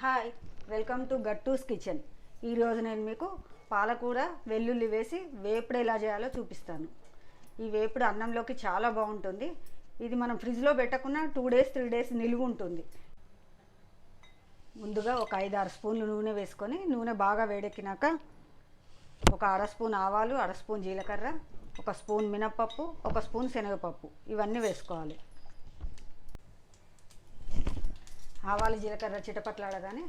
Hi, welcome to Gattu's kitchen. ఈరోజు నేను మీకు పాలకూర వెల్లుల్లి వేసి వేపుడు ఎలా చేయాలో చూపిస్తాను. ఈ వేపుడు అన్నంలోకి చాలా బాగుంటుంది. ఇది మనం ఫ్రిడ్జ్లో పెట్టకుండా 2 days 3 days నిలువ ఉంటుంది. ముందుగా ఒక 5-6 స్పూన్లు నూనె వేసుకొని నూనె బాగా వేడెక్కినాక ఒక 1/2 స్పూన్ ఆవాలు, 1/2 స్పూన్ జీలకర్ర, 1 స్పూన్ మినప్పప్పు, 1 స్పూన్ శనగపప్పు ఇవన్నీ వేసుకోవాలి. ఆవాలు జీలకర్ర చిటపట్లాడగానే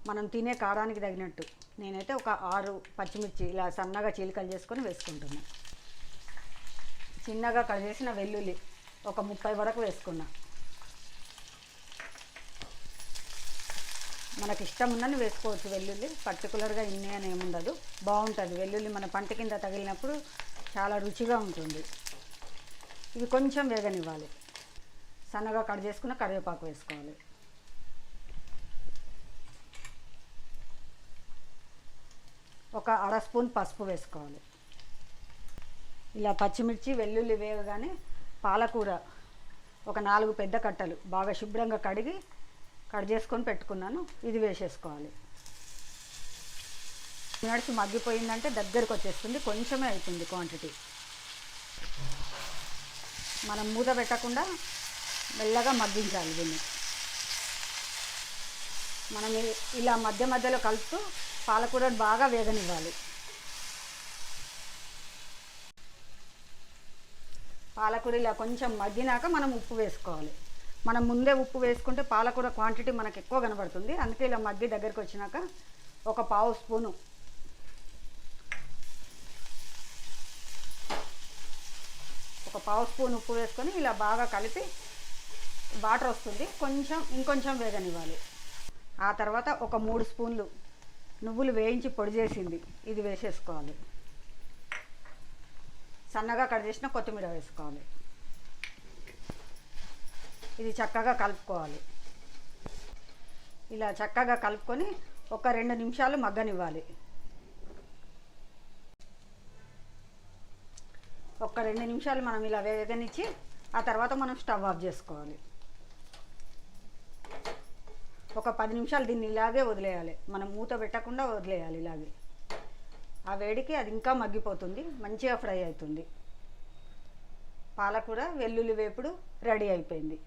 మనం తినే కారానికి తగినట్టు నేనైతే ఒక 6 పచ్చిమిర్చి ఇలా సన్నగా చీలికలు చేసుకొని వేసుకుంటున్నాను. చిన్నగా కట్ చేసిన వెల్లుల్లి ఒక 30 వరకు వేసుకున్నా. మనకి ఇష్టం ఉందని వేసుకోవచ్చు. వెల్లుల్లి పర్టికులర్గా ఇన్ని అని ఏముండదు, బాగుంటుంది. వెల్లుల్లి మన పంట కింద తగిలినప్పుడు చాలా రుచిగా ఉంటుంది. ఇవి కొంచెం వేగనివ్వాలి. సన్నగా కట్ చేసుకున్న కరివేపాకు వేసుకోవాలి. ఒక 1/2 స్పూన్ పసుపు వేసుకోవాలి. ఇలా పచ్చిమిర్చి వెల్లుల్లి వేగగానే పాలకూర ఒక 4 పెద్ద కట్టలు బాగా శుభ్రంగా కడిగి కట్ చేసుకొని పెట్టుకున్నాను. ఇది వేసేసుకోవాలి. మినిట్స్ మగ్గిపోయిందంటే దగ్గరికి వచ్చేస్తుంది, కొంచెమే అవుతుంది క్వాంటిటీ. మనం మూత పెట్టకుండా మెల్లగా మగ్గించాలి దీన్ని. మనం ఇలా మధ్య మధ్యలో కలుపుతూ పాలకూరను బాగా వేగనివ్వాలి. పాలకూర ఇలా కొంచెం మగ్గినాక మనం ఉప్పు వేసుకోవాలి. మనం ముందే ఉప్పు వేసుకుంటే పాలకూర క్వాంటిటీ మనకు ఎక్కువ కనబడుతుంది. అందుకే ఇలా మగ్గి దగ్గరికి వచ్చినాక ఒక 1/2 స్పూను ఉప్పు వేసుకొని ఇలా బాగా కలిపి వాటర్ వస్తుంది, ఇంకొంచెం వేగనివ్వాలి. ఆ తర్వాత ఒక 3 స్పూన్లు నువ్వులు వేయించి పొడి చేసింది ఇది వేసేసుకోవాలి. సన్నగా కట్ చేసిన కొత్తిమీర వేసుకోవాలి. ఇది చక్కగా కలుపుకోవాలి. ఇలా చక్కగా కలుపుకొని ఒక 2 నిమిషాలు మగ్గనివ్వాలి. ఒక 2 నిమిషాలు మనం ఇలా వేగనిచ్చి ఆ తర్వాత మనం స్టవ్ ఆఫ్ చేసుకోవాలి. ఒక 10 నిమిషాలు దీన్ని ఇలాగే వదిలేయాలి. మనం మూత పెట్టకుండా వదిలేయాలి. ఇలాగే ఆ వేడికి అది ఇంకా మగ్గిపోతుంది, మంచిగా ఫ్రై అవుతుంది. పాలకూర వెల్లుల్లి వేపుడు రెడీ అయిపోయింది.